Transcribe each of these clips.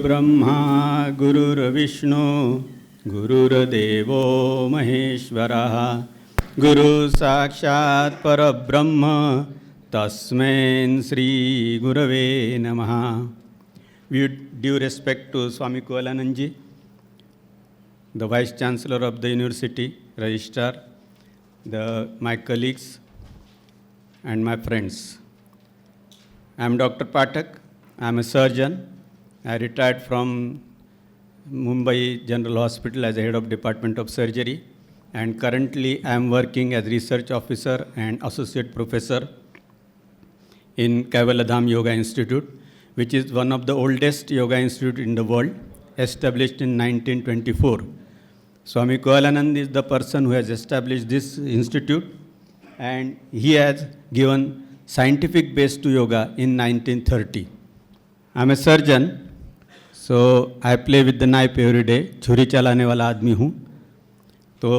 गुरुर्ब्रह्मा गुरुर्विष्णु गुरुर्देवो महेश्वरः गुरु साक्षात् परब्रह्म तस्मै श्री गुरवे नमः. With due respect to Swami Kovalanand ji, the Vice Chancellor of the University, Registrar, my colleagues and my friends. I am Dr. Pathak. I am a surgeon. I retired from Mumbai General Hospital as a head of Department of Surgery, and currently I am working as research officer and associate professor in Kaivaladham Yoga Institute, which is one of the oldest yoga institute in the world, established in 1924. Swami Kovalanand is the person who has established this institute, and he has given scientific base to yoga in 1930. I am a surgeon, so I play with the knife every day. छुरी चलाने वाला आदमी हूँ. तो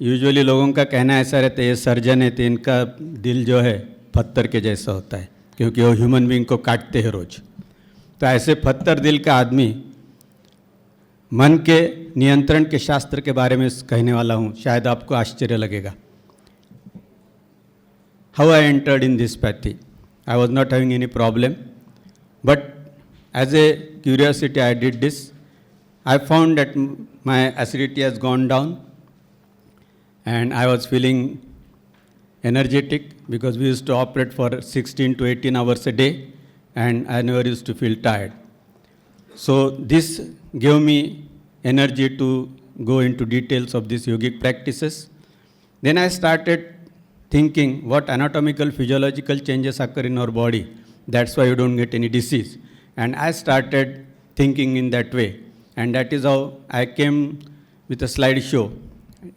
usually लोगों का कहना ऐसा रहता है, ये सर्जन है तो इनका दिल जो है पत्थर के जैसा होता है, क्योंकि वो ह्यूमन बीइंग को काटते हैं रोज. तो ऐसे पत्थर दिल का आदमी मन के नियंत्रण के शास्त्र के बारे में कहने वाला हूँ. शायद आपको आश्चर्य लगेगा. How I entered in this pathy? I was not having any problem, but as a curiosity I did this. I found that my acidity has gone down and I was feeling energetic, because we used to operate for 16 to 18 hours a day and I never used to feel tired. So this gave me energy to go into details of these yogic practices. Then I started thinking what anatomical physiological changes occur in our body. That's why you don't get any disease. And I started thinking in that way. And that is how I came with a slideshow.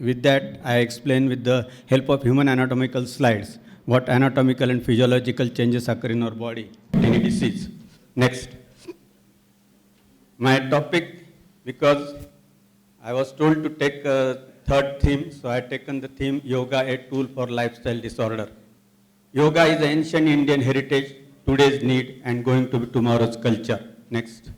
With that, I explained with the help of human anatomical slides what anatomical and physiological changes occur in our body, any disease. Next. My topic, because I was told to take a third theme, so I had taken the theme Yoga, a tool for lifestyle disorder. Yoga is an ancient Indian heritage, today's need, and going to be tomorrow's culture. Next.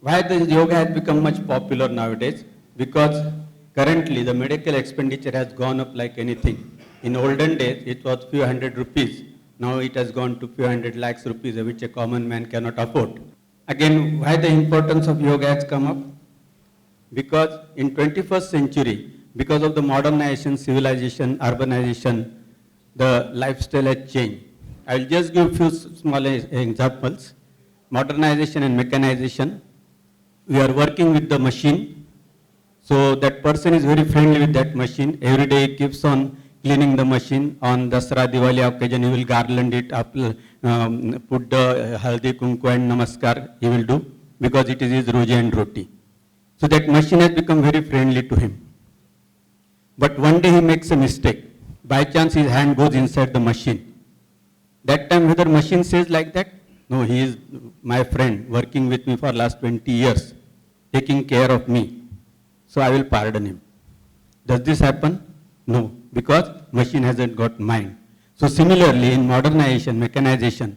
Why this yoga has become much popular nowadays? Because currently the medical expenditure has gone up like anything. In olden days, it was few hundred rupees. Now it has gone to few hundred lakhs rupees, which a common man cannot afford. Again, why the importance of yoga has come up? Because in 21st century, because of the modernization, civilization, urbanization, the lifestyle has changed. I will just give a few small examples. Modernization and mechanization. We are working with the machine. So that person is very friendly with that machine. Every day he keeps on cleaning the machine. On Dasra, Diwali occasion, he will garland it up, put the haldi, kunku and namaskar, he will do, because it is his roji and roti. So that machine has become very friendly to him. But one day he makes a mistake. By chance his hand goes inside the machine. That time whether machine says like that? No, he is my friend, working with me for last 20 years, taking care of me. So I will pardon him. Does this happen? No, because machine hasn't got mind. So similarly, in modernization, mechanization,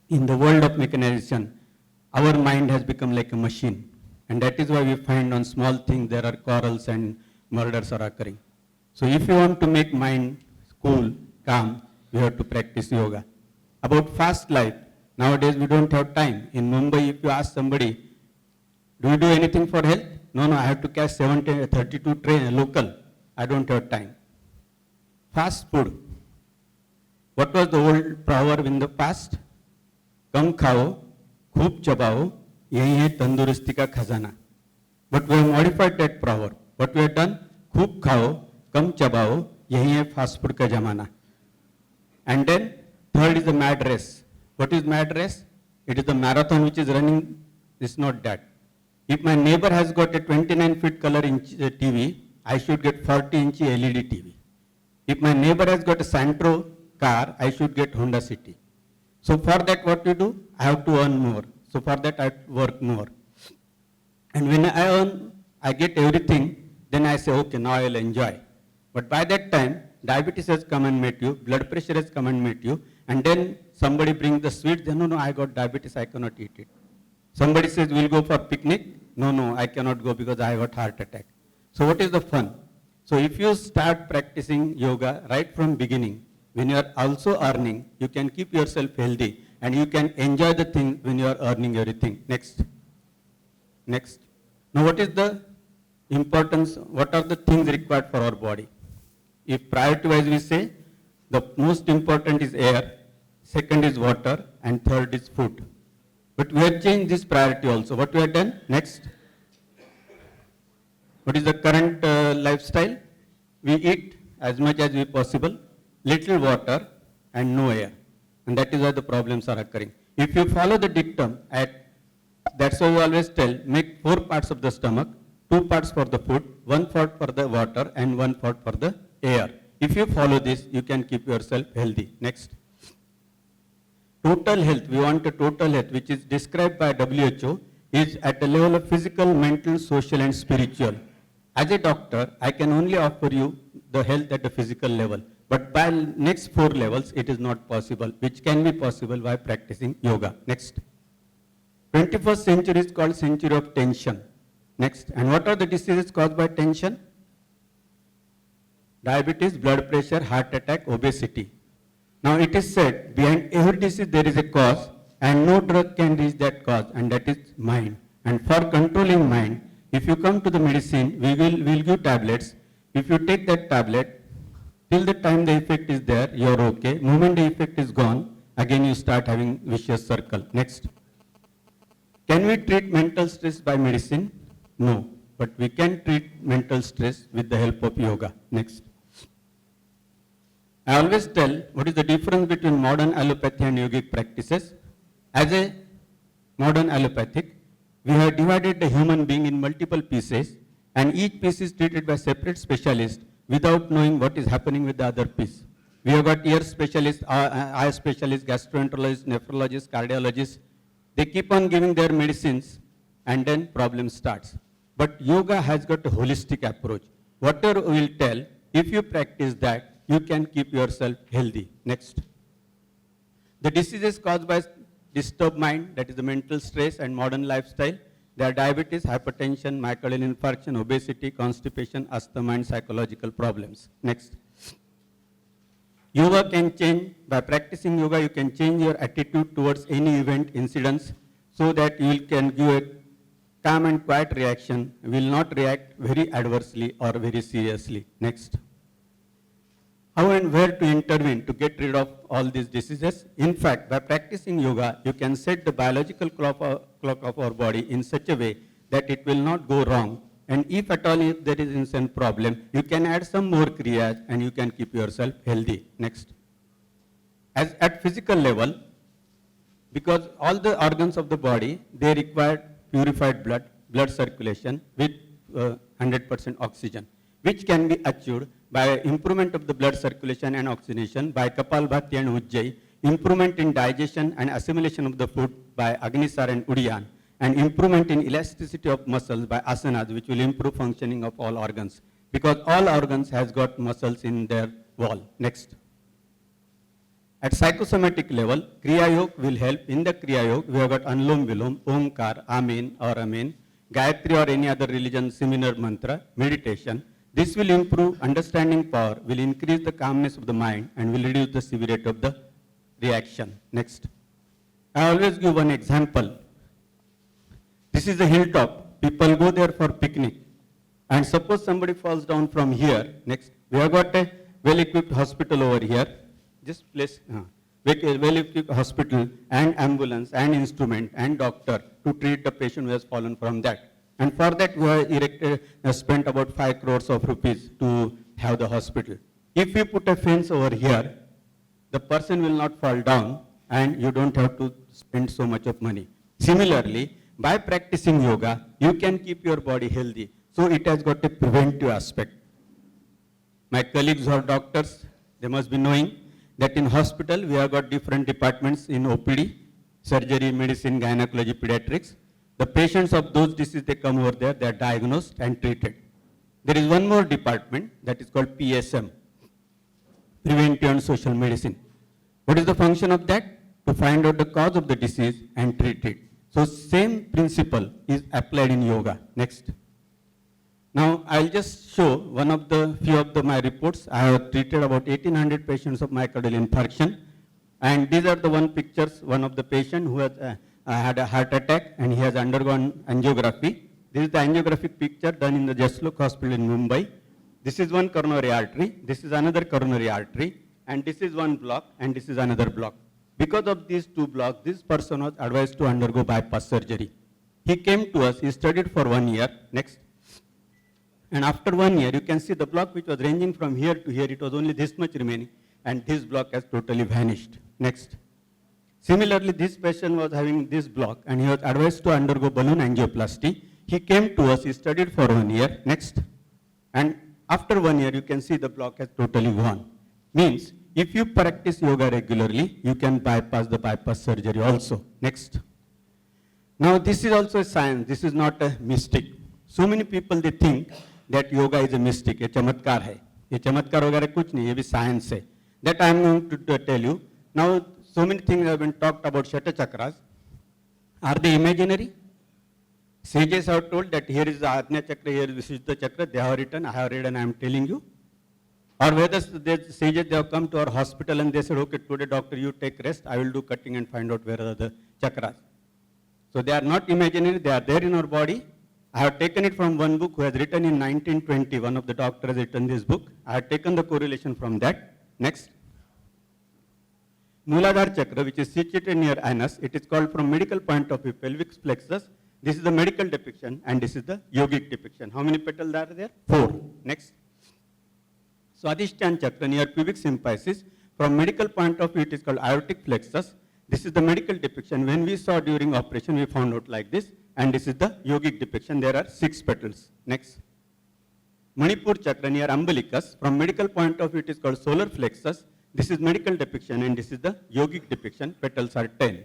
in the world of mechanization, our mind has become like a machine. And that is why we find on small things there are quarrels and murders are occurring. So if you want to make mind cool, calm, we have to practice yoga. About fast life, nowadays we don't have time. In Mumbai, if you ask somebody, do you do anything for health? No, I have to catch 32 train local. I don't have time. Fast food. What was the old proverb in the past? Kam khao, khub chabao, yahi hai tandurusti ka khazana. But we have modified that proverb. What we have done? Khub khao, kam chabao, yahi hai fast food ka jamana. And then third is the mad race. What is mad race? It is the marathon which is running. It's not that. If my neighbor has got a 29-feet color TV, I should get 40-inch LED TV. If my neighbor has got a Santro car, I should get Honda City. So for that what you do? I have to earn more. So for that I work more. And when I earn, I get everything, then I say, okay, now I will enjoy. But by that time, diabetes has come and met you, blood pressure has come and met you, and then somebody brings the sweet, then no, I got diabetes, I cannot eat it. Somebody says, we'll go for picnic. No, no, I cannot go because I got heart attack. So what is the fun? So if you start practicing yoga right from beginning, when you are also earning, you can keep yourself healthy and you can enjoy the thing when you are earning everything. Next. Next. Now what is the importance, what are the things required for our body? If priority-wise we say, the most important is air, second is water, and third is food. But we have changed this priority also. What we have done? Next. What is the current lifestyle? We eat as much as we possible, little water and no air. And that is why the problems are occurring. If you follow the dictum, that's why we always tell, make 4 parts of the stomach, 2 parts for the food, 1 part for the water and 1 part for the air. If you follow this, you can keep yourself healthy. Next. Total health, we want a total health, which is described by WHO, is at the level of physical, mental, social and spiritual. As a doctor, I can only offer you the health at the physical level. But by next 4 levels, it is not possible, which can be possible by practicing yoga. Next. 21st century is called century of tension. Next. And what are the diseases caused by tension? Diabetes, blood pressure, heart attack, obesity. Now it is said, behind every disease there is a cause and no drug can reach that cause, and that is mind. And for controlling mind, if you come to the medicine, we'll give tablets. If you take that tablet, till the time the effect is there, you're okay. Moment the effect is gone, again you start having vicious circle. Next. Can we treat mental stress by medicine? No. But we can treat mental stress with the help of yoga. Next. I always tell what is the difference between modern allopathy and yogic practices. As a modern allopathic, we have divided the human being in multiple pieces and each piece is treated by separate specialist without knowing what is happening with the other piece. We have got ear specialists, eye specialists, gastroenterologists, nephrologists, cardiologists. They keep on giving their medicines and then problem starts. But yoga has got a holistic approach. Whatever we will tell, if you practice that, you can keep yourself healthy. Next. The diseases caused by disturbed mind, that is the mental stress and modern lifestyle, they are diabetes, hypertension, myocardial infarction, obesity, constipation, asthma and psychological problems. Next. Yoga can change, by practicing yoga, you can change your attitude towards any event, incidents, so that you can give a calm and quiet reaction, will not react very adversely or very seriously. Next. How and where to intervene to get rid of all these diseases? In fact, by practicing yoga, you can set the biological clock of our body in such a way that it will not go wrong. And if at all if there is some problem, you can add some more kriyas and you can keep yourself healthy. Next. As at physical level, because all the organs of the body, they require purified blood circulation with 100% oxygen, which can be achieved by improvement of the blood circulation and oxygenation by Kapalbhati and Ujjayi, improvement in digestion and assimilation of the food by Agnisar and Udyan, and improvement in elasticity of muscles by asanas, which will improve functioning of all organs, because all organs has got muscles in their wall. Next. At psychosomatic level, Kriya Yoga will help. In the Kriya Yoga, we have got Anulom Vilom, Omkar, Amen or Amen, Gayatri or any other religion similar mantra, meditation. This will improve understanding power, will increase the calmness of the mind and will reduce the severity of the reaction. Next. I always give one example. This is a hilltop. People go there for picnic. And suppose somebody falls down from here. Next. We have got a well-equipped hospital over here. Just place, well-equipped hospital and ambulance and instrument and doctor to treat the patient who has fallen from that. And for that, we have spent about 5 crores of rupees to have the hospital. If we put a fence over here, the person will not fall down and you don't have to spend so much of money. Similarly, by practicing yoga, you can keep your body healthy. So it has got a preventive aspect. My colleagues who are doctors, they must be knowing that in hospital, we have got different departments in OPD, surgery, medicine, gynecology, pediatrics. The patients of those diseases, they come over there, they are diagnosed and treated. There is one more department that is called PSM, Preventive and Social Medicine. What is the function of that? To find out the cause of the disease and treat it. So same principle is applied in yoga. Next. Now I'll just show one of the few of my reports. I have treated about 1800 patients of myocardial infarction, and these are the one pictures. One of the patient who has had a heart attack and he has undergone angiography. This is the angiographic picture done in the Jaslok Hospital in Mumbai. This is one coronary artery. This is another coronary artery, and this is one block, and this is another block. Because of these two blocks, this person was advised to undergo bypass surgery. He came to us. He studied for 1 year. Next. And after 1 year, you can see the block which was ranging from here to here, it was only this much remaining, and this block has totally vanished. Next. Similarly, this patient was having this block, and he was advised to undergo balloon angioplasty. He came to us, he studied for 1 year. Next. And after 1 year, you can see the block has totally gone. Means, if you practice yoga regularly, you can bypass the bypass surgery also. Next. Now, this is also a science. This is not a mystic. So many people, they think that yoga is a mystic, ये चमत्कार है. ये चमत्कार वगैरह कुछ नहीं, ये भी science है. That I am going to tell you. Now, so many things have been talked about Shata Chakras. Are they imaginary? Sages have told that here is the Ajna Chakra, here is Vishuddha Chakra. They have written, I have read, and I am telling you. Or whether the sages, they have come to our hospital and they said, okay, today doctor, you take rest. I will do cutting and find out where are the chakras. So they are not imaginary. They are there in our body. I have taken it from one book who has written in 1920. One of the doctors has written this book. I have taken the correlation from that. Next. Muladhara Chakra, which is situated near anus, it is called from medical point of view pelvic plexus. This is the medical depiction, and this is the yogic depiction. How many petals are there? 4. Next. Swadhisthana Chakra near pubic symphysis. From medical point of view, it is called aortic plexus. This is the medical depiction. When we saw during operation, we found out like this. And this is the yogic depiction. There are 6 petals. Next. Manipur Chakra near umbilicus. From medical point of view, it is called solar plexus. This is medical depiction, and this is the yogic depiction. Petals are 10.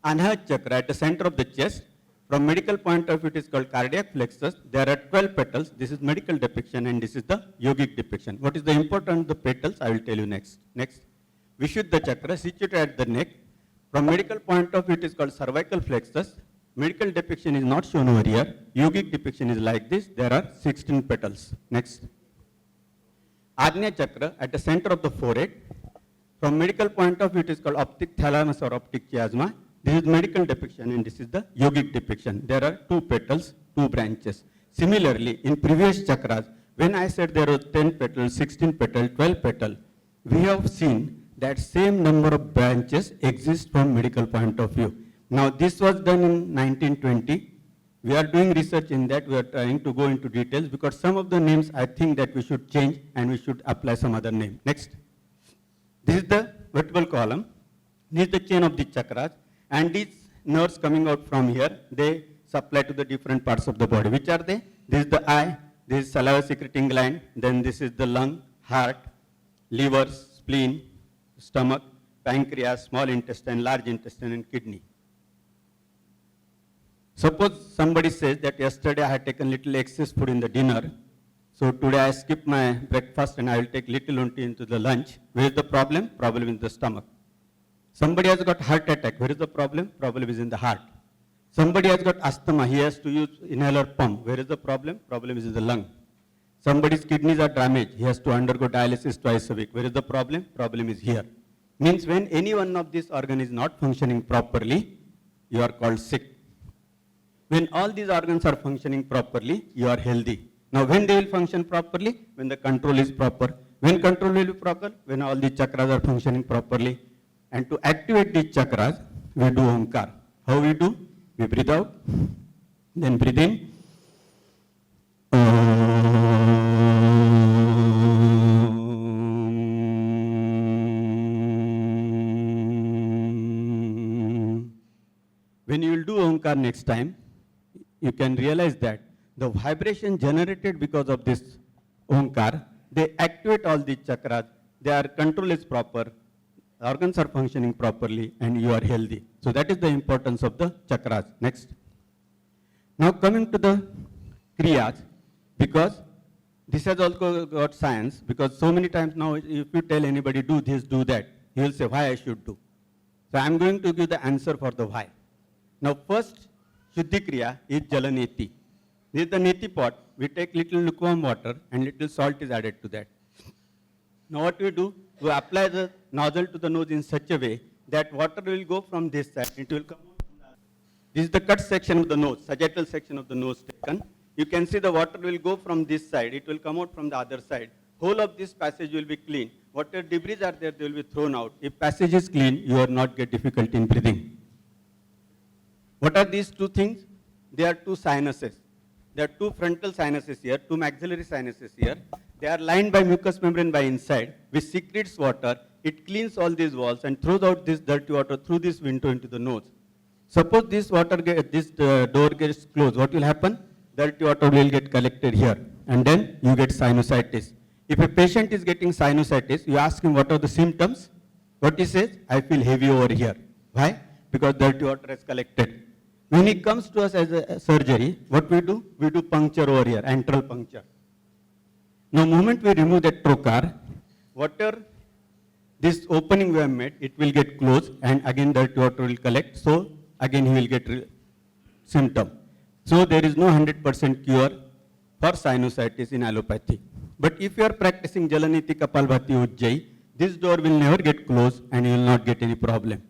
Anahata Chakra at the center of the chest. From medical point of view, it is called cardiac plexus. There are 12 petals. This is medical depiction, and this is the yogic depiction. What is the importance of the petals? I will tell you next. Next. Vishuddha Chakra situated at the neck. From medical point of view, it is called cervical plexus. Medical depiction is not shown over here. Yogic depiction is like this. There are 16 petals. Next. Ajna Chakra at the center of the forehead. From medical point of view, it is called optic thalamus or optic chiasma. This is medical depiction, and this is the yogic depiction. There are 2 petals, 2 branches. Similarly, in previous chakras, when I said there were 10 petals, 16 petals, 12 petals, we have seen that same number of branches exist from medical point of view. Now, this was done in 1920. We are doing research in that. We are trying to go into details because some of the names I think that we should change and we should apply some other name. Next. This is the vertebral column. This is the chain of the chakras. And these nerves coming out from here, they supply to the different parts of the body. Which are they? This is the eye. This is saliva secreting gland. Then this is the lung, heart, liver, spleen, stomach, pancreas, small intestine, large intestine, and kidney. Suppose somebody says that yesterday I had taken little excess food in the dinner, so today I skip my breakfast and I will take little only into the lunch. Where is the problem? Problem in the stomach. Somebody has got heart attack. Where is the problem? Problem is in the heart. Somebody has got asthma. He has to use inhaler pump. Where is the problem? Problem is in the lung. Somebody's kidneys are damaged. He has to undergo dialysis twice a week. Where is the problem? Problem is here. Means when any one of these organs is not functioning properly, you are called sick. When all these organs are functioning properly, you are healthy. Now, when they will function properly? When the control is proper. When control will be proper? When all the chakras are functioning properly. And to activate these chakras, we do Omkar. How we do? We breathe out, then breathe in. When you will do Omkar next time, you can realize that the vibration generated because of this Omkar, they activate all the chakras, their control is proper, organs are functioning properly, and you are healthy. So that is the importance of the chakras. Next. Now coming to the kriyas, because this has also got science, because so many times now if you tell anybody do this, do that, he will say why I should do. So I am going to give the answer for the why. Now first Shuddhi Kriya is Jalaneti. This is the neti pot. We take little lukewarm water and little salt is added to that. Now what we do, we apply the nozzle to the nose in such a way that water will go from this side, it will come out from the other. This is the cut section of the nose, sagittal section of the nose taken. You can see the water will go from this side, it will come out from the other side. Whole of this passage will be clean. Whatever debris are there, they will be thrown out. If passage is clean, you will not get difficulty in breathing. What are these two things? They are two sinuses. There are two frontal sinuses here, two maxillary sinuses here. They are lined by mucous membrane by inside, which secretes water. It cleans all these walls and throws out this dirty water through this window into the nose. Suppose this door gets closed, what will happen? Dirty water will get collected here, and then you get sinusitis. If a patient is getting sinusitis, you ask him what are the symptoms. What he says, I feel heavy over here. Why? Because dirty water has collected. When he comes to us as a surgery, what we do? We do puncture over here, antral puncture. Now, moment we remove that trocar, whatever this opening we have made, it will get closed, and again dirty water will collect. So again he will get symptom. So there is no 100% cure for sinusitis in allopathy. But if you are practicing Jalaneti Kapalbhati Ujjayi, this door will never get closed and you will not get any problem.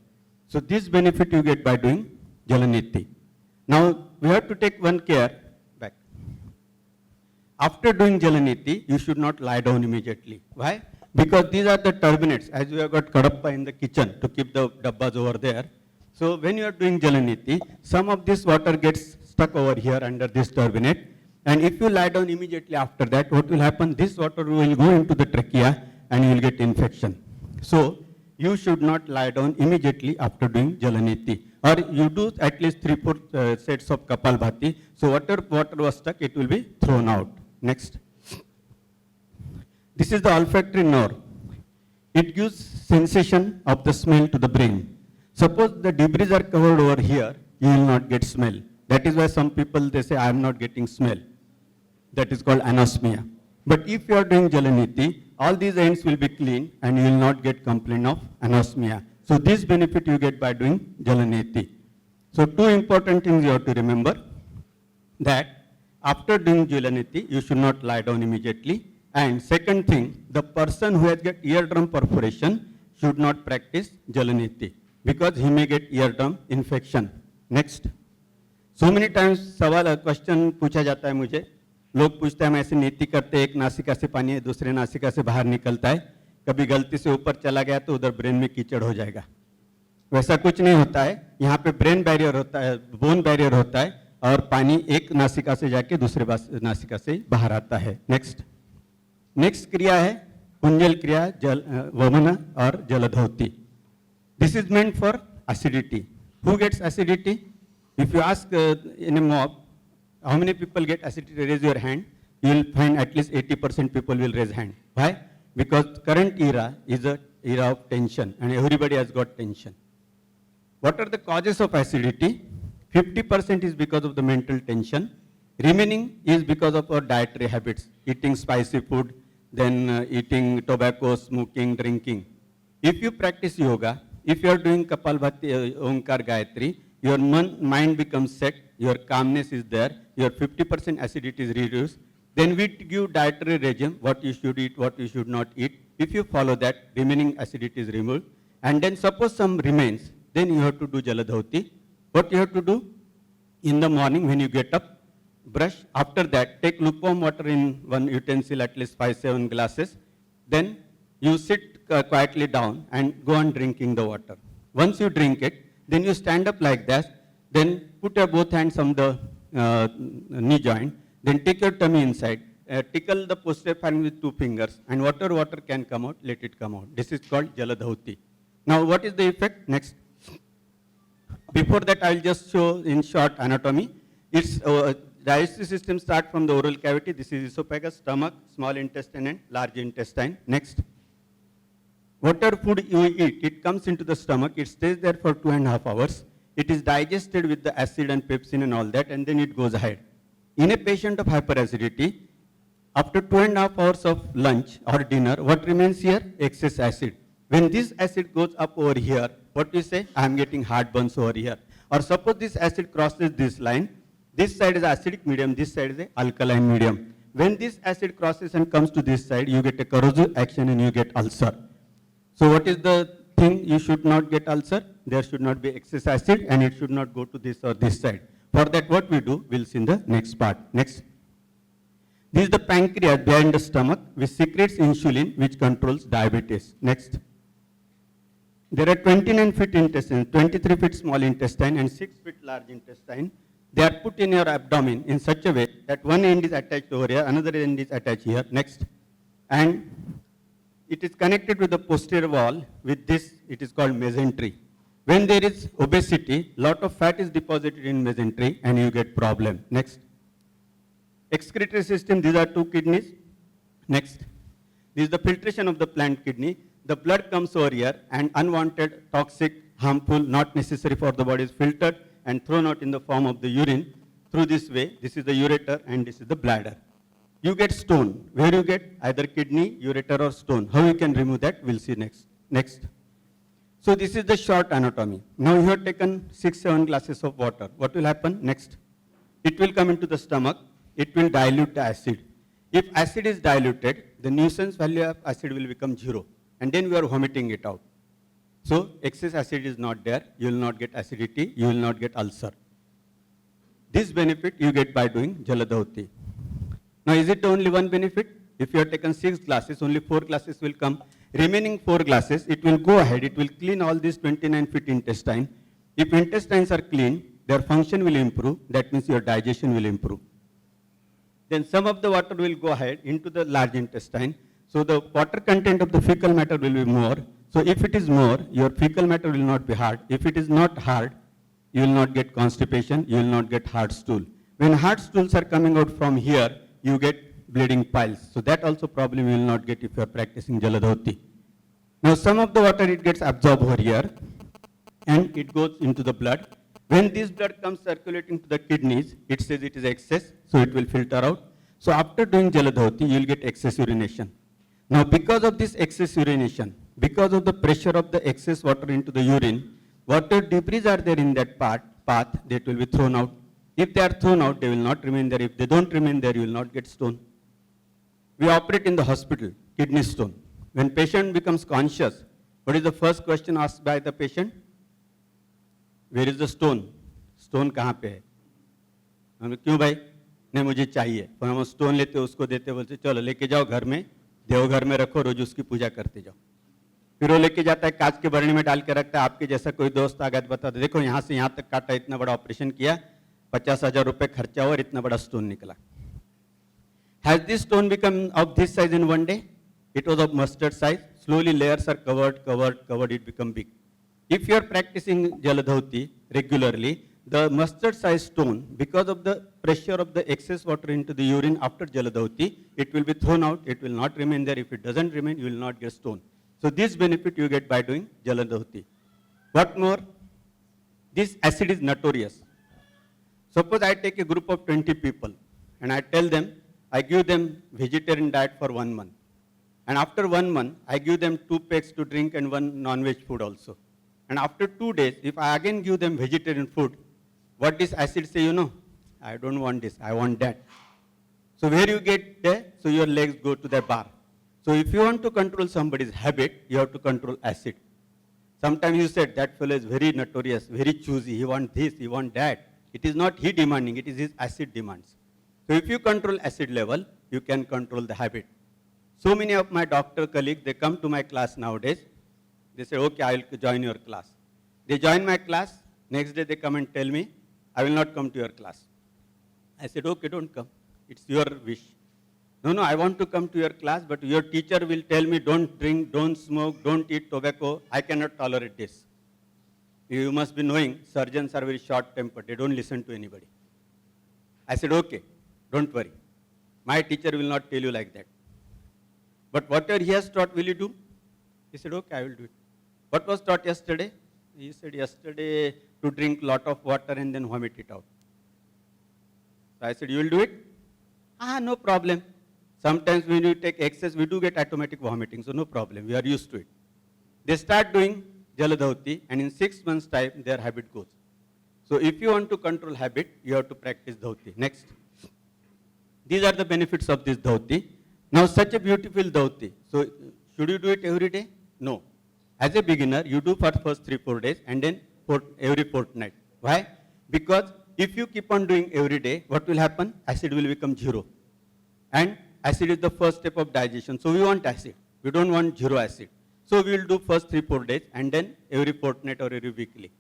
So this benefit you get by doing Jalaneti. Now we have to take one care back. After doing Jalaneti, you should not lie down immediately. Why? Because these are the turbinates, as you have got kadappa in the kitchen to keep the dabbas over there. So when you are doing Jalaneti, some of this water gets stuck over here under this turbinate. And if you lie down immediately after that, what will happen? This water will go into the trachea and you will get infection. So you should not lie down immediately after doing Jalaneti. Or you do at least 3-4 sets of Kapalbhati. So whatever water was stuck, it will be thrown out. Next. This is the olfactory nerve. It gives sensation of the smell to the brain. Suppose the debris are covered over here, you will not get smell. That is why some people, they say, I am not getting smell. That is called anosmia. But if you are doing Jalaneti, all these ends will be clean and you will not get complaint of anosmia. So this benefit you get by doing Jalaneti. So two important things you have to remember, that after doing Jalaneti, you should not lie down immediately. And second thing, the person who has got eardrum perforation should not practice Jalaneti because he may get eardrum infection. Next. So many times question पूछा जाता है मुझे, लोग पूछते हैं हम ऐसे नीति करते, एक नासिका से पानी दूसरे नासिका से बाहर निकलता है, कभी गलती से ऊपर चला गया तो उधर ब्रेन में कीचड़ हो जाएगा. वैसा कुछ नहीं होता है. यहाँ पे ब्रेन बैरियर होता है, बोन बैरियर होता है और पानी एक नासिका से जाके दूसरे नासिका से बाहर आता है. नेक्स्ट क्रिया है कुंजल क्रिया, वमन और जलधौती. This is meant for acidity. Who gets acidity? If you ask in a mob, how many people get acidity, raise your hand, you will find at least 80% people will raise hand. Why? Because current era is an era of tension and everybody has got tension. What are the causes of acidity? 50% is because of the mental tension. Remaining is because of our dietary habits, eating spicy food, then eating tobacco, smoking, drinking. If you practice yoga, if you are doing Kapalbhati, Omkar, Gayatri, your mind becomes set, your calmness is there, your 50% acidity is reduced. Then we give dietary regime, what you should eat, what you should not eat. If you follow that, remaining acidity is removed. And then suppose some remains, then you have to do Jaladhauti. What you have to do? In the morning when you get up, brush. After that, take lukewarm water in one utensil, at least 5-7 glasses. Then you sit quietly down and go on drinking the water. Once you drink it, then you stand up like that, then put your both hands on the knee joint, then take your tummy inside, tickle the posterior phalanx with 2 fingers, and whatever water can come out, let it come out. This is called Jaladhauti. Now what is the effect? Next. Before that, I will just show in short anatomy. Its digestive system starts from the oral cavity. This is esophagus, stomach, small intestine, and large intestine. Next. Whatever food you eat, it comes into the stomach, it stays there for 2.5 hours. It is digested with the acid and pepsin and all that, and then it goes ahead. In a patient of hyperacidity, after 2.5 hours of lunch or dinner, what remains here? Excess acid. When this acid goes up over here, what we say? I am getting heartburns over here. Or suppose this acid crosses this line, this side is acidic medium, this side is a alkaline medium. When this acid crosses and comes to this side, you get a corrosive action and you get ulcer. So what is the thing you should not get ulcer? There should not be excess acid and it should not go to this or this side. For that what we do, we'll see in the next part. Next. This is the pancreas behind the stomach which secretes insulin which controls diabetes. Next. There are 29 feet intestine, 23 feet small intestine and 6 feet large intestine. They are put in your abdomen in such a way that one end is attached over here, another end is attached here. Next. And it is connected with the posterior wall with this, it is called mesentery. When there is obesity, lot of fat is deposited in mesentery and you get problem. Next. Excretory system, these are 2 kidneys. Next. This is the filtration of the plant kidney. The blood comes over here and unwanted, toxic, harmful, not necessary for the body is filtered and thrown out in the form of the urine through this way. This is the ureter and this is the bladder. You get stone. Where you get? Either kidney, ureter or stone. How you can remove that? We'll see next. Next. So this is the short anatomy. Now you have taken 6-7 glasses of water. What will happen? Next. It will come into the stomach. It will dilute the acid. If acid is diluted, the nuisance value of acid will become 0. And then we are vomiting it out. So excess acid is not there. You will not get acidity. You will not get ulcer. This benefit you get by doing Jaladharti. Now is it only one benefit? If you have taken 6 glasses, only 4 glasses will come. Remaining 4 glasses, it will go ahead. It will clean all these 29 feet intestine. If intestines are clean, their function will improve. That means your digestion will improve. Then some of the water will go ahead into the large intestine. So the water content of the fecal matter will be more. So if it is more, your fecal matter will not be hard. If it is not hard, you will not get constipation, you will not get hard stool. When hard stools are coming out from here, you get bleeding piles. So that also problem you will not get if you are practicing Jaladharti. Now some of the water it gets absorbed over here and it goes into the blood. When this blood comes circulating to the kidneys, it says it is excess, so it will filter out. So after doing Jaladharti, you will get excess urination. Now because of this excess urination, because of the pressure of the excess water into the urine, whatever debris are there in that path, that will be thrown out. If they are thrown out, they will not remain there. If they don't remain there, you will not get stone. We operate in the hospital, kidney stone. When patient becomes conscious, what is the first question asked by the patient? Where is the stone? Stone कहाँ पे है? हम क्यों भाई? नहीं मुझे चाहिए. फिर हम stone लेते उसको देते बोलते चलो लेके जाओ घर में, देवघर में रखो रोज उसकी पूजा करते जाओ. फिर वो लेके जाता है कांच के बरनी में डाल के रखता है. आपके जैसा कोई दोस्त आ गया तो बताता देखो यहाँ से यहाँ तक काटा, इतना बड़ा ऑपरेशन किया, 50,000 रुपए खर्चा हुआ और इतना बड़ा स्टोन निकला. Has this stone become of this size in one day? It was of mustard size. Slowly layers are covered, it become big. If you are practicing Jaladharti regularly, the mustard size stone, because of the pressure of the excess water into the urine after Jaladharti, it will be thrown out, it will not remain there. If it doesn't remain, you will not get stone. So this benefit you get by doing Jaladharti. What more? This acid is notorious. Suppose I take a group of 20 people and I tell them, I give them vegetarian diet for 1 month. And after 1 month, I give them 2 packs to drink and 1 non-veg food also. And after 2 days, if I again give them vegetarian food, what this acid say, you know? I don't want this, I want that. So where you get there? So your legs go to the bar. So if you want to control somebody's habit, you have to control acid. Sometimes you said that fellow is very notorious, very choosy, he wants this, he wants that. It is not he demanding, it is his acid demands. So if you control acid level, you can control the habit. So many of my doctor colleagues, they come to my class nowadays. They say, okay, I will join your class. They join my class. Next day they come and tell me, I will not come to your class. I said, okay, don't come. It's your wish. No, I want to come to your class, but your teacher will tell me, don't drink, don't smoke, don't eat tobacco. I cannot tolerate this. You must be knowing, surgeons are very short-tempered. They don't listen to anybody. I said, okay, don't worry. My teacher will not tell you like that. But whatever he has taught, will you do? He said, okay, I will do it. What was taught yesterday? He said, yesterday to drink lot of water and then vomit it out. So I said, you will do it? No problem. Sometimes when you take excess, we do get automatic vomiting, so no problem. We are used to it. They start doing Jaladharti, and in 6 months' time, their habit goes. So if you want to control habit, you have to practice dhoti. Next. These are the benefits of this dhoti. Now such a beautiful dhoti. So should you do it every day? No. As a beginner, you do for first 3-4 days and then every fortnight. Why? Because if you keep on doing every day, what will happen? Acid will become 0. And acid is the first step of digestion. So we want acid. We don't want 0 acid. So we will do first 3-4 days and then every fortnight or every weekly.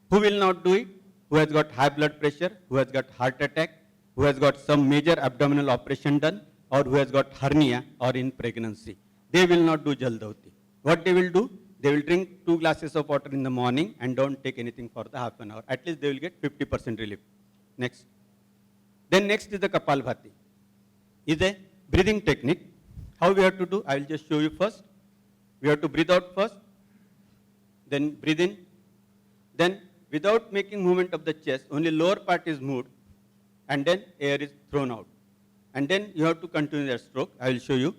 Who will not do it? Who has got high blood pressure, who has got heart attack, who has got some major abdominal operation done, or who has got hernia or in pregnancy. They will not do Jaldauti. What they will do? They will drink 2 glasses of water in the morning and don't take anything for the half an hour. At least they will get 50% relief. Next. Then next is the Kapalbhati. Is a breathing technique. How we have to do? I will just show you first. We have to breathe out first, then breathe in, then without making movement of the chest, only lower part is moved, and then air is thrown out. And then you have to continue that stroke. I will show you.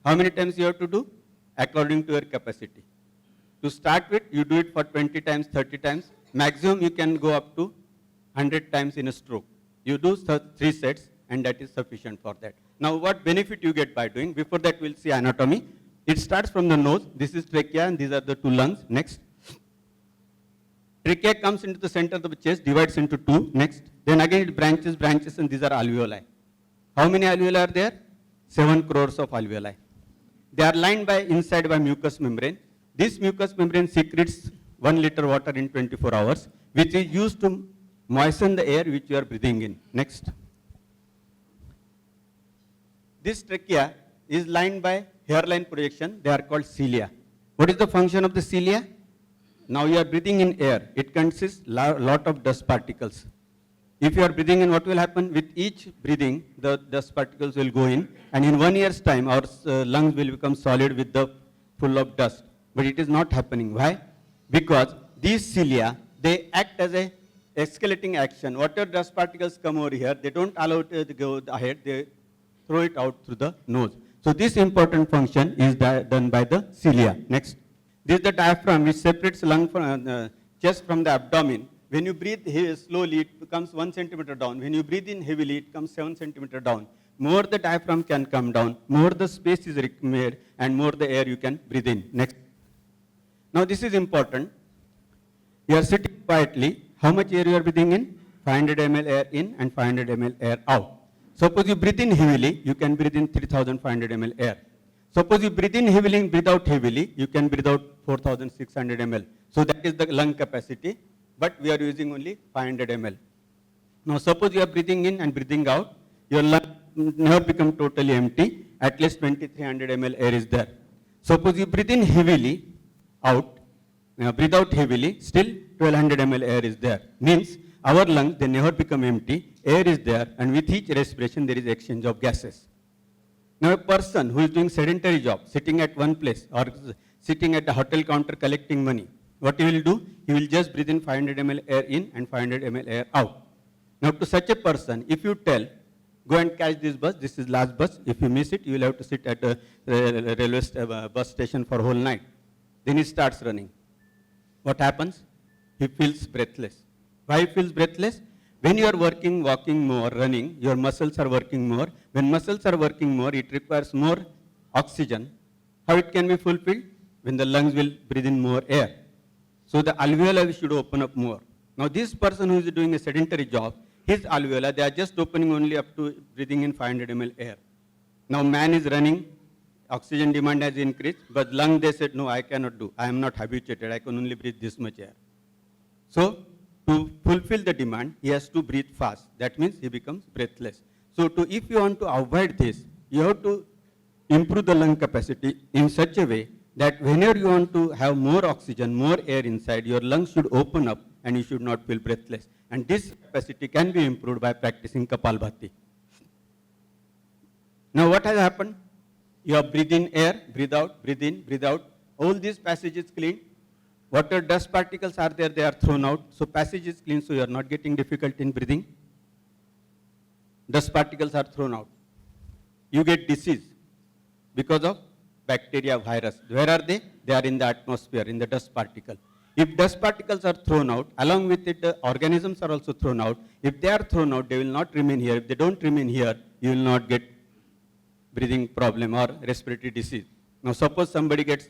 How many times you have to do? According to your capacity. To start with, you do it for 20 times, 30 times. Maximum you can go up to 100 times in a stroke. You do 3 sets, and that is sufficient for that. Now, what benefit you get by doing? Before that, we'll see anatomy. It starts from the nose. This is trachea, and these are the 2 lungs. Next. Trachea comes into the center of the chest, divides into 2. Next. Then again, it branches, and these are alveoli. How many alveoli are there? 7 crores of alveoli. They are lined inside by mucous membrane. This mucous membrane secretes 1 liter water in 24 hours, which is used to moisten the air which you are breathing in. Next. This trachea is lined by hairline projection. They are called cilia. What is the function of the cilia? Now you are breathing in air. It consists lot of dust particles. If you are breathing in, what will happen? With each breathing, the dust particles will go in, and in 1 year's time, our lungs will become solid with the full of dust. But it is not happening. Why? Because these cilia, they act as a escalating action. Whatever dust particles come over here, they don't allow it to go ahead, they throw it out through the nose. So this important function is done by the cilia. Next. This is the diaphragm which separates chest from the abdomen. When you breathe slowly, it comes 1 centimeter down. When you breathe in heavily, it comes 7 centimeter down. More the diaphragm can come down, more the space is made, and more the air you can breathe in. Next. Now this is important. You are sitting quietly. How much air you are breathing in? 500 ml air in and 500 ml air out. Suppose you breathe in heavily, you can breathe in 3500 ml air. Suppose you breathe in heavily and breathe out heavily, you can breathe out 4600 ml. So that is the lung capacity, but we are using only 500 ml. Now suppose you are breathing in and breathing out, your lung never become totally empty, at least 2300 ml air is there. Suppose you breathe in heavily, out, breathe out heavily, still 1200 ml air is there. Means our lungs, they never become empty, air is there, and with each respiration there is exchange of gases. Now a person who is doing sedentary job, sitting at one place or sitting at a hotel counter collecting money, what he will do? He will just breathe in 500 ml air in and 500 ml air out. Now to such a person, if you tell, go and catch this bus, this is last bus, if you miss it, you will have to sit at a railway bus station for whole night. Then he starts running. What happens? He feels breathless. Why he feels breathless? When you are working, walking more, running, your muscles are working more. When muscles are working more, it requires more oxygen. How it can be fulfilled? When the lungs will breathe in more air. So the alveoli should open up more. Now this person who is doing a sedentary job, his alveoli, they are just opening only up to breathing in 500 ml air. Now man is running, oxygen demand has increased, but lung they said, no, I cannot do. I am not habituated. I can only breathe this much air. So to fulfill the demand, he has to breathe fast. That means he becomes breathless. So if you want to avoid this, you have to improve the lung capacity in such a way that whenever you want to have more oxygen, more air inside, your lungs should open up and you should not feel breathless. And this capacity can be improved by practicing Kapalbhati. Now what has happened? You have breathed in air, breathe out, breathe in, breathe out. All these passages clean. Whatever dust particles are there, they are thrown out. So passage is clean, so you are not getting difficulty in breathing. Dust particles are thrown out. You get disease because of bacteria, virus. Where are they? They are in the atmosphere, in the dust particle. If dust particles are thrown out, along with it, the organisms are also thrown out. If they are thrown out, they will not remain here. If they don't remain here, you will not get breathing problem or respiratory disease. Now, suppose somebody gets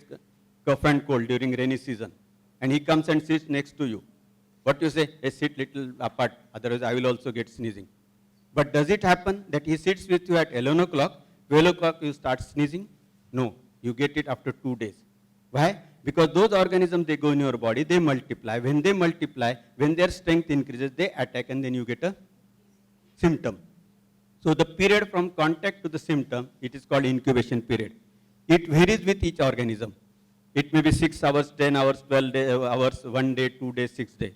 cough and cold during rainy season, and he comes and sits next to you. What you say? Hey, sit little apart, otherwise I will also get sneezing. But does it happen that he sits with you at 11 o'clock, 12 o'clock you start sneezing? No, you get it after 2 days. Why? Because those organisms, they go in your body, they multiply. When they multiply, when their strength increases, they attack, and then you get a symptom. So the period from contact to the symptom, it is called incubation period. It varies with each organism. It may be 6 hours, 10 hours, 12 hours, 1 day, 2 days, 6 days.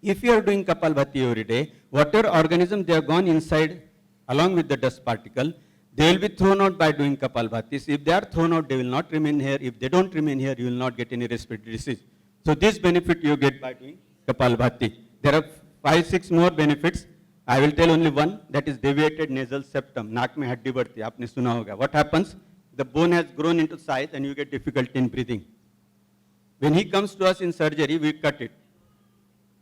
If you are doing Kapalbhati every day, whatever organism they have gone inside along with the dust particle, they will be thrown out by doing Kapalbhati. If they are thrown out, they will not remain here. If they don't remain here, you will not get any respiratory disease. So this benefit you get by doing Kapalbhati. There are 5, 6 more benefits. I will tell only one, that is deviated nasal septum. Naak mein haddi badhti, aapne suna hoga. What happens? The bone has grown into size and you get difficulty in breathing. When he comes to us in surgery, we cut it.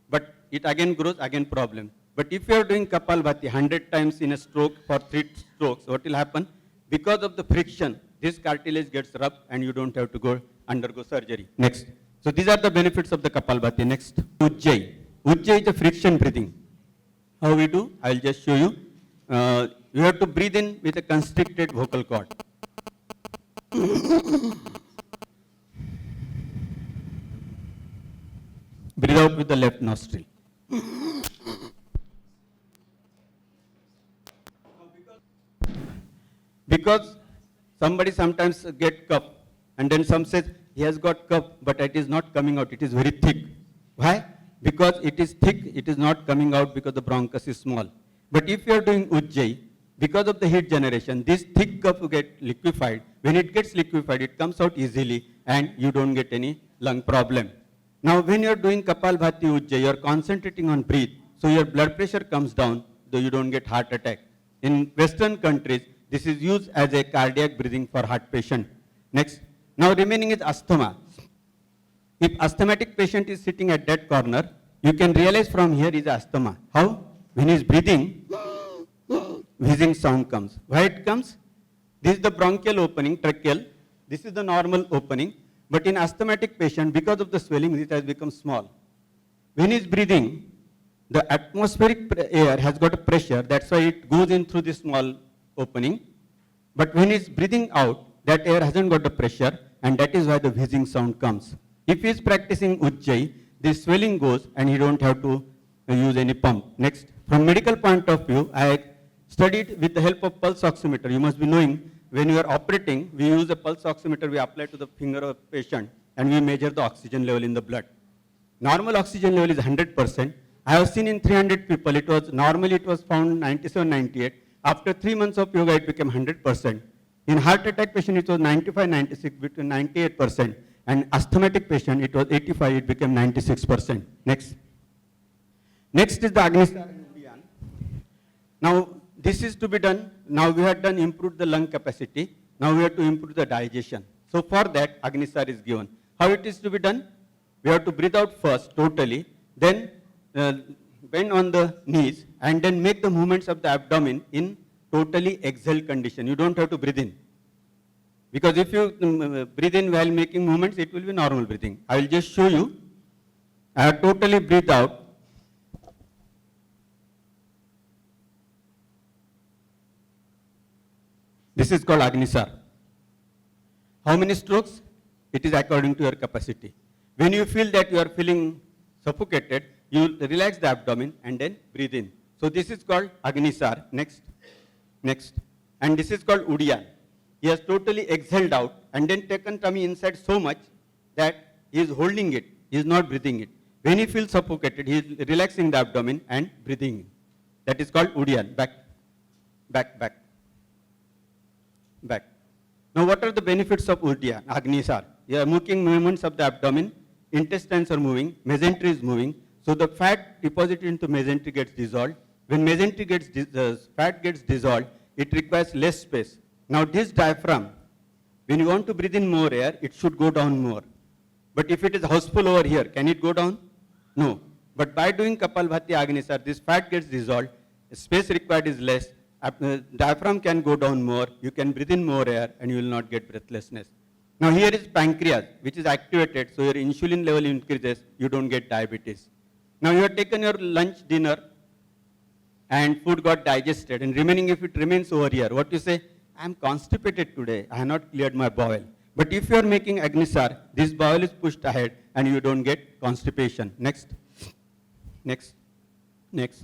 But it again grows, again problem. But if you are doing Kapalbhati 100 times in a stroke for 3 strokes, what will happen? Because of the friction, this cartilage gets rubbed and you don't have to undergo surgery. Next. So these are the benefits of the Kapalbhati. Next, Ujjayi. Ujjayi is a friction breathing. How we do? I will just show you. You have to breathe in with a constricted vocal cord. Breathe out with the left nostril. Because somebody sometimes get cough, and then some says he has got cough, but it is not coming out. It is very thick. Why? Because it is thick, it is not coming out because the bronchus is small. But if you are doing Ujjayi, because of the heat generation, this thick cough get liquefied. When it gets liquefied, it comes out easily, and you don't get any lung problem. Now, when you are doing Kapalbhati Ujjayi, you are concentrating on breathe, so your blood pressure comes down, though you don't get heart attack. In Western countries, this is used as a cardiac breathing for heart patient. Next. Now remaining is asthma. If asthmatic patient is sitting at that corner, you can realize from here is asthma. How? When he is breathing, wheezing sound comes. Why it comes? This is the bronchial opening, tracheal. This is the normal opening. But in asthmatic patient, because of the swelling, it has become small. When he is breathing, the atmospheric air has got a pressure. That's why it goes in through this small opening. But when he is breathing out, that air hasn't got the pressure, and that is why the wheezing sound comes. If he is practicing Ujjayi, this swelling goes and he don't have to use any pump. Next, from medical point of view, I studied with the help of pulse oximeter. You must be knowing, when you are operating, we use a pulse oximeter, we apply to the finger of the patient, and we measure the oxygen level in the blood. Normal oxygen level is 100%. I have seen in 300 people, normally it was found 97, 98. After 3 months of yoga, it became 100%. In heart attack patient, it was 95, 96, between 98%. And asthmatic patient, it was 85, it became 96%. Next. Next is the Agnisar and Uddiyan. Now, this is to be done. Now we have done improved the lung capacity. Now we have to improve the digestion. So for that, Agnisar is given. How it is to be done? We have to breathe out first, totally. Then bend on the knees and then make the movements of the abdomen in totally exhale condition. You don't have to breathe in. Because if you breathe in while making movements, it will be normal breathing. I will just show you. I have totally breathed out. This is called Agnisar. How many strokes? It is according to your capacity. When you feel that you are feeling suffocated, you relax the abdomen and then breathe in. So this is called Agnisar. Next. Next. And this is called Uddiyan. He has totally exhaled out and then taken tummy inside so much that he is holding it. He is not breathing it. When he feels suffocated, he is relaxing the abdomen and breathing in. That is called Uddiyan. Back, back, back, back. Now what are the benefits of Uddiyan, Agnisar? You are making movements of the abdomen, intestines are moving, mesentery is moving. So the fat deposited into mesentery gets dissolved. When mesentery fat gets dissolved, it requires less space. Now this diaphragm, When you want to breathe in more air, it should go down more. But if it is houseful over here, can it go down? No. But by doing Kapalbhati Agnisar, this fat gets dissolved, space required is less, diaphragm can go down more, you can breathe in more air, and you will not get breathlessness. Now here is pancreas, which is activated, so your insulin level increases, you don't get diabetes. Now you have taken your lunch, dinner, and food got digested, and remaining, if it remains over here, what you say? I am constipated today, I have not cleared my bowel. But if you are making Agnisar, this bowel is pushed ahead, and you don't get constipation. Next. Next. Next.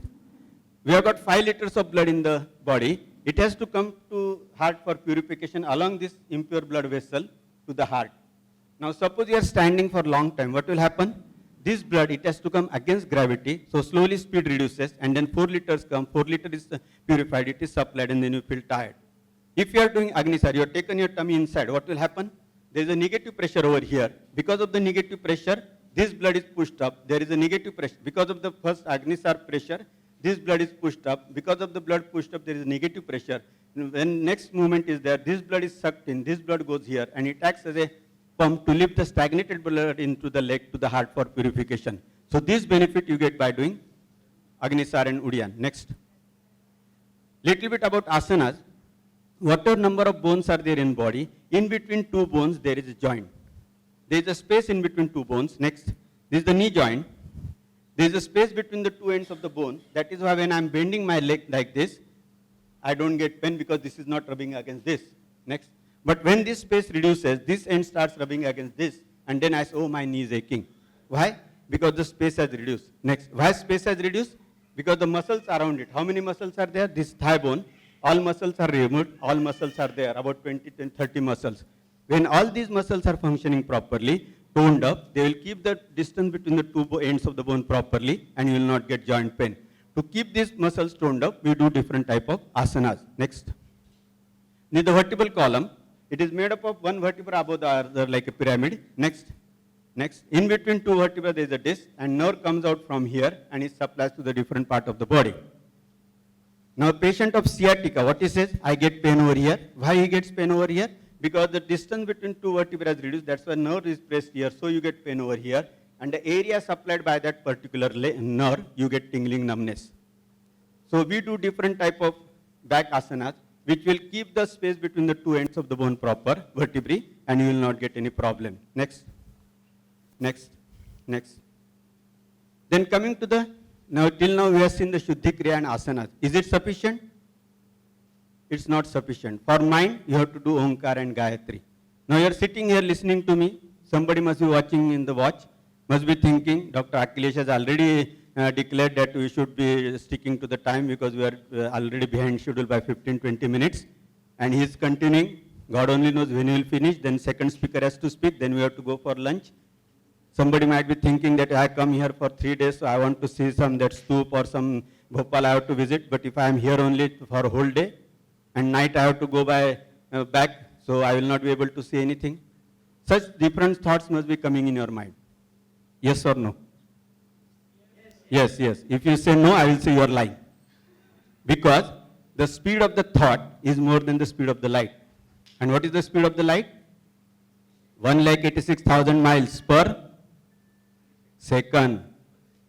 We have got 5 liters of blood in the body. It has to come to heart for purification along this impure blood vessel to the heart. Now suppose you are standing for a long time, what will happen? This blood, it has to come against gravity, so slowly speed reduces, and then 4 liters come, 4 liters is purified, it is supplied, and then you feel tired. If you are doing Agnisar, you have taken your tummy inside, what will happen? There is a negative pressure over here. Because of the negative pressure, this blood is pushed up. There is a negative pressure. Because of the first Agnisar pressure, this blood is pushed up. Because of the blood pushed up, there is a negative pressure. When next movement is there, this blood is sucked in, this blood goes here, and it acts as a pump to lift the stagnated blood into the leg to the heart for purification. So this benefit you get by doing Agnisar and Udian. Next. Little bit about asanas. Whatever number of bones are there in body, in between 2 bones there is a joint. There is a space in between 2 bones. Next. This is the knee joint. There is a space between the 2 ends of the bone. That is why when I am bending my leg like this, I don't get pain because this is not rubbing against this. Next. But when this space reduces, this end starts rubbing against this, and then I say, oh, my knee is aching. Why? Because the space has reduced. Next. Why space has reduced? Because the muscles around it. How many muscles are there? This thigh bone. All muscles are removed. All muscles are there, about 20 to 30 muscles. When all these muscles are functioning properly, toned up, they will keep the distance between the 2 ends of the bone properly, and you will not get joint pain. To keep these muscles toned up, we do different type of asanas. Next. Near the vertebral column, it is made up of 1 vertebra above the other like a pyramid. Next. Next. In between 2 vertebrae, there is a disc, and nerve comes out from here, and it supplies to the different part of the body. Now, patient of sciatica, what he says? I get pain over here. Why he gets pain over here? Because the distance between 2 vertebrae is reduced. That's why nerve is pressed here, so you get pain over here. And the area supplied by that particular nerve, you get tingling numbness. So we do different type of back asanas, which will keep the space between the 2 ends of the bone proper, vertebrae, and you will not get any problem. Next. Next. Next. Then coming to the, now till now we have seen the Shuddhi Kriya and asanas. Is it sufficient? It's not sufficient. For mind, you have to do Omkar and Gayatri. Now you are sitting here listening to me. Somebody must be watching in the watch, must be thinking, Dr. Akhilesh has already declared that we should be sticking to the time because we are already behind schedule by 15-20 minutes. And he is continuing. God only knows when he will finish. Then second speaker has to speak. Then we have to go for lunch. Somebody might be thinking that I come here for 3 days, so I want to see some that stoop or some Bhopal I have to visit. But if I am here only for a whole day, and night I have to go by back, so I will not be able to see anything. Such different thoughts must be coming in your mind. Yes or no? Yes, yes. If you say no, I will say you are lying. Because the speed of the thought is more than the speed of the light. And what is the speed of the light? 1,86,000 miles per second.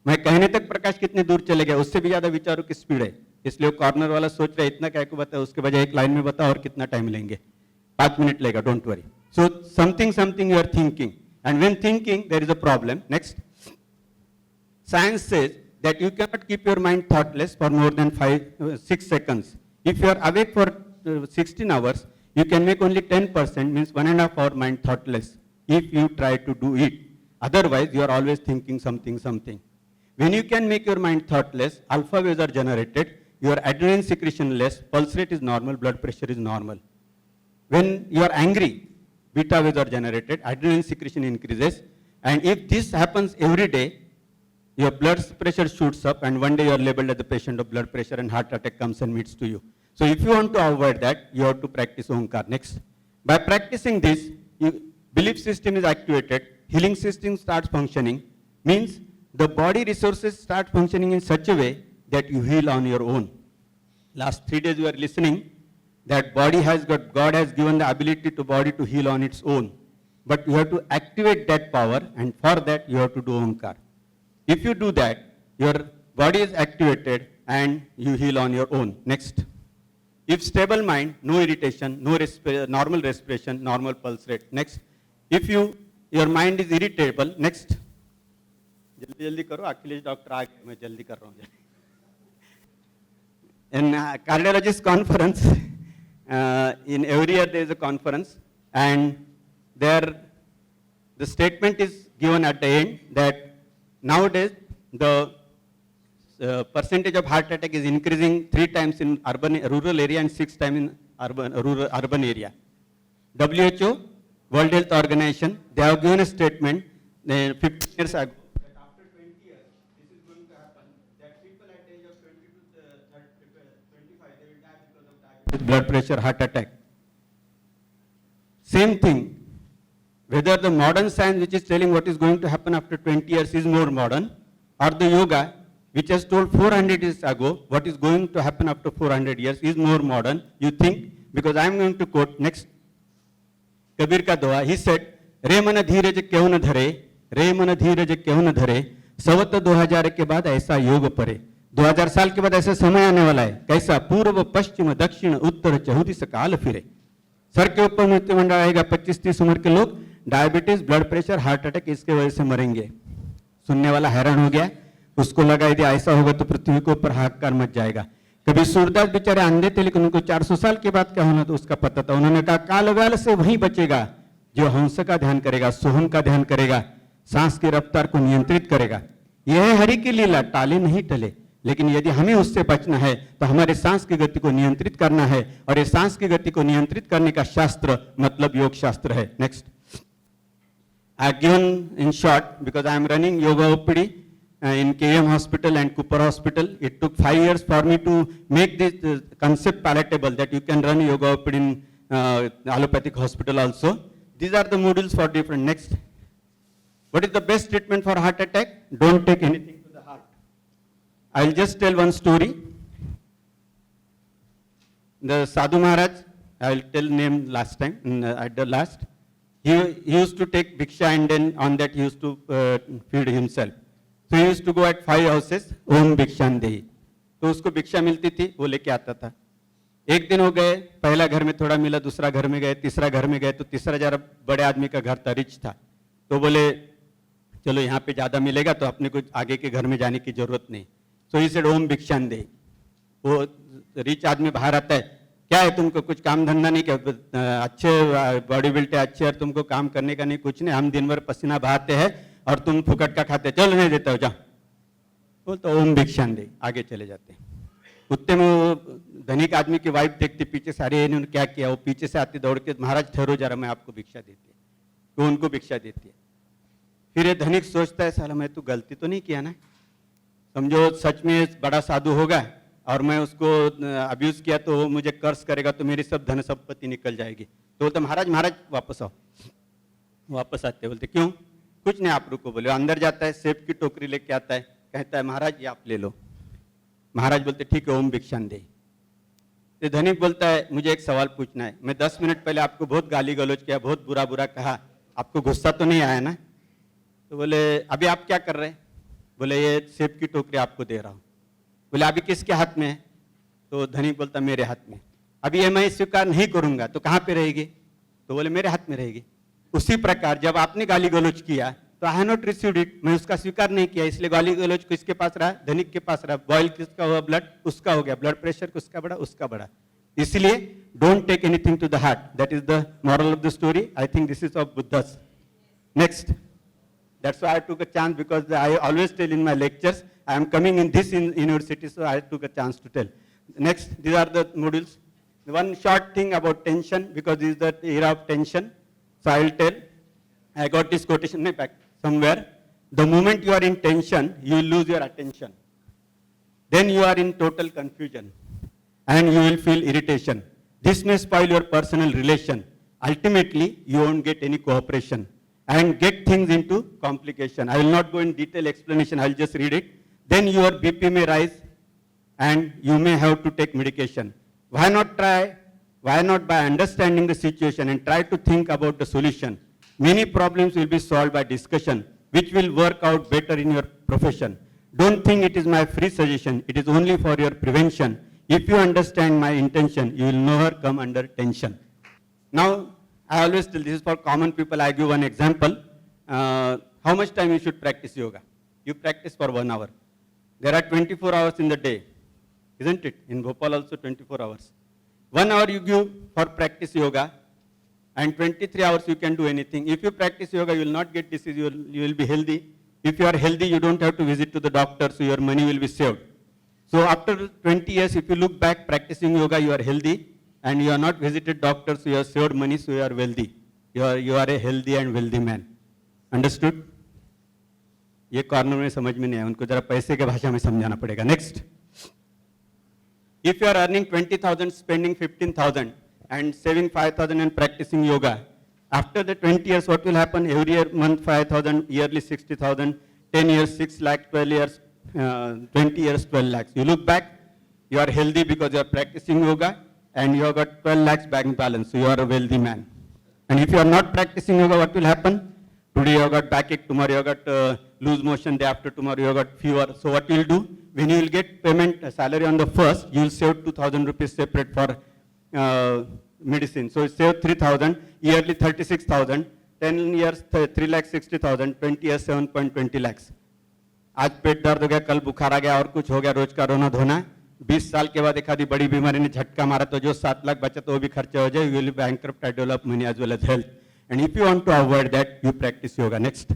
मैं कहने तक प्रकाश कितने दूर चले गया, उससे भी ज्यादा विचारों की स्पीड है. इसलिए कॉर्नर वाला सोच रहा है इतना क्या को बता, उसके बजाय एक लाइन में बता और कितना टाइम लेंगे. 5 मिनट लेगा, don't worry. So something you are thinking, and when thinking there is a problem. Next. Science says that you cannot keep your mind thoughtless for more than 6 seconds. If you are awake for 16 hours, you can make only 10%, means 1.5 hour mind thoughtless, if you try to do it. Otherwise, you are always thinking something. When you can make your mind thoughtless, alpha waves are generated, your adrenaline secretion less, pulse rate is normal, blood pressure is normal. When you are angry, beta waves are generated, adrenaline secretion increases, and if this happens every day, your blood pressure shoots up, and one day you are labeled as the patient of blood pressure and heart attack comes and meets to you. So if you want to avoid that, you have to practice Omkar. Next. By practicing this, your belief system is activated, healing system starts functioning, means the body resources start functioning in such a way that you heal on your own. Last 3 days you are listening that body has got, God has given the ability to body to heal on its own. But you have to activate that power, and for that you have to do Omkar. If you do that, your body is activated and you heal on your own. Next. If stable mind, no irritation, no normal respiration, normal pulse rate. Next. If your mind is irritable, next. जल्दी जल्दी करो, Akhilesh doctor आ गए, मैं जल्दी कर रहा हूँ. In cardiologist conference, in every year there is a conference, and there the statement is given at the end that nowadays the percentage of heart attack is increasing 3 times in rural area and 6 times in urban area. WHO, World Health Organization, they have given a statement 15 years ago that after 20 years this is going to happen, that people at the age of 20 to 25 they will die because of diabetes, blood pressure, heart attack. Same thing, whether the modern science which is telling what is going to happen after 20 years is more modern, or the yoga which has told 400 years ago what is going to happen after 400 years is more modern, you think, because I am going to quote next Kabir ka doha, he said, रे मन धीरज क्यों न धरे, रे मन धीरज क्यों न धरे, सवत 2000 के बाद ऐसा योग परे. 2000 साल के बाद ऐसा समय आने वाला है, कैसा पूर्व पश्चिम दक्षिण उत्तर चहुदिश काल फिरे. सर के ऊपर मृत्युमंडल आएगा, 25-30 उम्र के लोग diabetes, blood pressure, heart attack इसके वजह से मरेंगे. सुनने वाला हैरान हो गया, उसको लगा यदि ऐसा होगा तो पृथ्वी के ऊपर हाहाकार मच जाएगा. कभी सूरदास बेचारे अंधे थे लेकिन उनको 400 साल के बाद क्या होना तो उसका पता था. उन्होंने कहा काल व्याल से वही बचेगा जो हंस का ध्यान करेगा, सोहम का ध्यान करेगा, सांस की रफ्तार को नियंत्रित करेगा. यह है हरि की लीला, टाले नहीं टले. लेकिन यदि हमें उससे बचना है तो हमारे सांस की गति को नियंत्रित करना है, और ये सांस की गति को नियंत्रित करने का शास्त्र मतलब योग शास्त्र है. Next. I have given in short because I am running yoga OPD in KM Hospital and Cooper Hospital. It took 5 years for me to make this concept palatable that you can run yoga OPD in allopathic hospital also. These are the modules for different. Next. What is the best treatment for heart attack? Don't take anything to the heart. I will just tell one story. The Sadhu Maharaj, I will tell name last time, at the last. He used to take bhiksha and then on that he used to feed himself. So he used to go at 5 houses, Om Bhikshan Dehi. तो उसको भिक्षा मिलती थी, वो लेके आता था. एक दिन हो गए, पहला घर में थोड़ा मिला, दूसरा घर में गए, तीसरा घर में गए, तो तीसरा जरा बड़े आदमी का घर था, रिच था. तो बोले चलो यहाँ पे ज्यादा मिलेगा तो अपने को आगे के घर में जाने की जरूरत नहीं. सो ही सेड ओम भिक्षान दे. वो रिच आदमी बाहर आता है, क्या है तुमको कुछ काम धंधा नहीं, क्या अच्छे बॉडी बिल्ड है, अच्छे, और तुमको काम करने का नहीं, कुछ नहीं, हम दिन भर पसीना बहाते हैं और तुम फुकट का खाते, चल नहीं देता हो, जा. बोलते ओम भिक्षान दे, आगे चले जाते हैं. उतने में वो धनिक आदमी की वाइफ देखती पीछे से, अरे इन्होंने क्या किया, वो पीछे से आती दौड़ के, महाराज ठहरो जरा मैं आपको भिक्षा देती है. तो उनको भिक्षा देती है. फिर ये धनिक सोचता है साला मैं तो गलती तो नहीं किया ना, समझो सच में बड़ा साधु होगा और मैं उसको अब्यूज किया तो वो मुझे कर्ज करेगा तो मेरी सब धन संपत्ति निकल जाएगी. तो बोलते महाराज महाराज वापस आओ. वापस आते, बोलते क्यों, कुछ नहीं आप रुको. बोले अंदर जाता है, सेब की टोकरी लेके आता है, कहता है महाराज ये आप ले लो. महाराज बोलते ठीक है ओम भिक्षान दे. तो धनिक बोलता है मुझे एक सवाल पूछना है, मैं 10 मिनट पहले आपको बहुत गाली गलौज किया, बहुत बुरा बुरा कहा, आपको गुस्सा तो नहीं आया ना. तो बोले अभी आप क्या कर रहे हैं. बोले ये सेब की टोकरी आपको दे रहा हूँ. बोले अभी किसके हाथ में है. तो धनिक बोलता मेरे हाथ में. अभी ये मैं स्वीकार नहीं करूंगा तो कहाँ पे रहेगी. तो बोले मेरे हाथ में रहेगी. उसी प्रकार जब आपने गाली गलौज किया तो I have not received it, मैं उसका स्वीकार नहीं किया, इसलिए गाली गलौज किसके पास रहा, धनिक के पास रहा. बॉयल किसका हुआ, ब्लड उसका हो गया, ब्लड प्रेशर किसका बढ़ा, उसका बढ़ा. इसलिए don't take anything to the heart. That is the moral of the story. I think this is of Buddha's. Next. That's why I took a chance, because I always tell in my lectures, I am coming in this university, so I took a chance to tell. Next, these are the modules. One short thing about tension, because this is the era of tension. So I will tell, I got this quotation back somewhere. The moment you are in tension, you will lose your attention. Then you are in total confusion and you will feel irritation. This may spoil your personal relation. Ultimately, you won't get any cooperation and get things into complication. I will not go in detail explanation, I will just read it. Then your BP may rise and you may have to take medication. Why not try Why not by understanding the situation and try to think about the solution? Many problems will be solved by discussion, which will work out better in your profession. Don't think it is my free suggestion. It is only for your prevention. If you understand my intention, you will never come under tension. Now, I always tell, this is for common people. I give one example. How much time you should practice yoga? You practice for 1 hour. There are 24 hours in the day, isn't it? In Bhopal also 24 hours. 1 hour you give for practice yoga, and 23 hours you can do anything. If you practice yoga, you will not get disease, you will be healthy. If you are healthy, you don't have to visit to the doctor, so your money will be saved. So after 20 years, if you look back practicing yoga, you are healthy, and you are not visited doctors, so you have saved money, so you are wealthy. You are a healthy and wealthy man. Understood? ये corner में समझ में नहीं आया, उनको जरा पैसे के भाषा में समझाना पड़ेगा. Next. If you are earning 20,000, spending 15,000, and saving 5,000 and practicing yoga, after the 20 years, what will happen? Every year, month 5,000, yearly 60,000, 10 years 6 lakh, 12 years, 20 years 12 lakhs. You look back, you are healthy because you are practicing yoga, and you have got 12 lakhs bank balance, so you are a wealthy man. And if you are not practicing yoga, what will happen? Today you have got backache, tomorrow you have got loose motion, day after tomorrow you have got fever. So what you will do? When you will get payment salary on the first, you will save 2,000 rupees separate for medicine. So you save 3,000, yearly 36,000, 10 years 3,60,000, 20 years 7.20 lakhs. आज पेट दर्द हो गया, कल बुखार आ गया और कुछ हो गया, रोज का रोना धोना. 20 साल के बाद एक आधी बड़ी बीमारी ने झटका मारा तो जो 7 लाख बचा तो वो भी खर्चा हो जाए. You will be bankrupt, I develop money as well as health. And if you want to avoid that, you practice yoga. Next.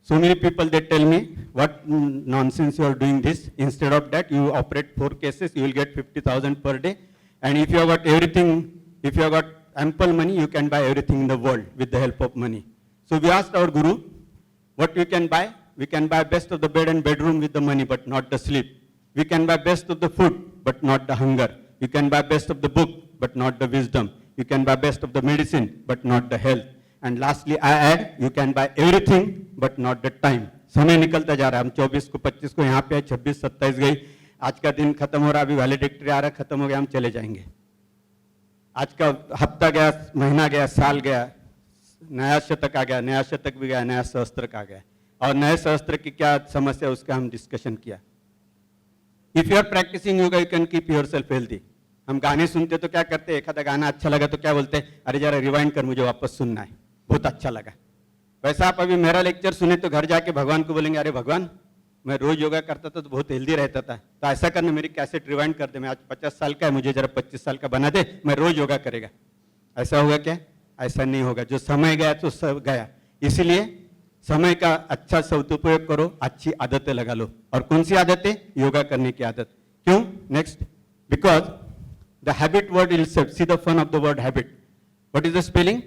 So many people, they tell me, what nonsense you are doing this. Instead of that, you operate 4 cases, you will get 50,000 per day. And if you have got everything, if you have got ample money, you can buy everything in the world with the help of money. So we asked our guru, what we can buy? We can buy best of the bed and bedroom with the money, but not the sleep. We can buy best of the food, but not the hunger. You can buy best of the book, but not the wisdom. You can buy best of the medicine, but not the health. And lastly, I add, you can buy everything, but not the time. समय निकलता जा रहा है, हम 24 को 25 को यहाँ पे है, 26 27 गई, आज का दिन खत्म हो रहा, अभी वैलिडिक्टरी आ रहा, खत्म हो गया, हम चले जाएंगे. आज का हफ्ता गया, महीना गया, साल गया, नया शतक आ गया, नया शतक भी गया, नया सहस्त्र आ गया. और नए सहस्त्र की क्या समस्या, उसका हम डिस्कशन किया. If you are practising yoga, you can keep yourself healthy. हम गाने सुनते तो क्या करते, एक आधा गाना अच्छा लगा तो क्या बोलते, अरे जरा रिवाइंड कर, मुझे वापस सुनना है, बहुत अच्छा लगा. वैसा आप अभी मेरा लेक्चर सुने तो घर जाके भगवान को बोलेंगे, अरे भगवान मैं रोज योगा करता था तो बहुत हेल्दी रहता था, तो ऐसा करना, मेरी कैसेट रिवाइंड कर दे, मैं आज 50 साल का है, मुझे जरा 25 साल का बना दे, मैं रोज योगा करेगा. ऐसा होगा क्या? ऐसा नहीं होगा. जो समय गया तो सब गया. इसीलिए समय का अच्छा सदुपयोग करो, अच्छी आदतें लगा लो. और कौन सी आदतें? योगा करने की आदत. क्यों? Next. Because the habit word will see the fun of the word habit. What is the spelling?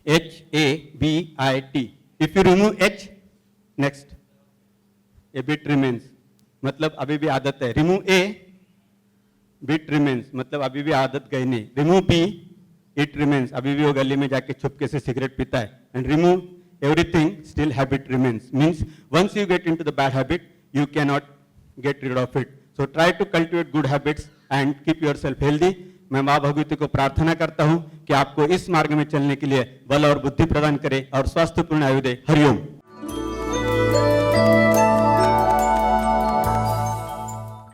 HABIT. If you remove H, next, a bit remains, मतलब अभी भी आदत है. रिमूव A, bit remains, मतलब अभी भी आदत गई नहीं. रिमूव B, it remains, अभी भी वो गली में जाके छुपके से सिगरेट पीता है. And remove everything, still habit remains. Means once you get into the bad habit, you cannot get rid of it. So try to cultivate good habits and keep yourself healthy. मैं माँ भगवती को प्रार्थना करता हूँ कि आपको इस मार्ग में चलने के लिए बल और बुद्धि प्रदान करे और स्वास्थ्यपूर्ण आयु दे. हरिओम.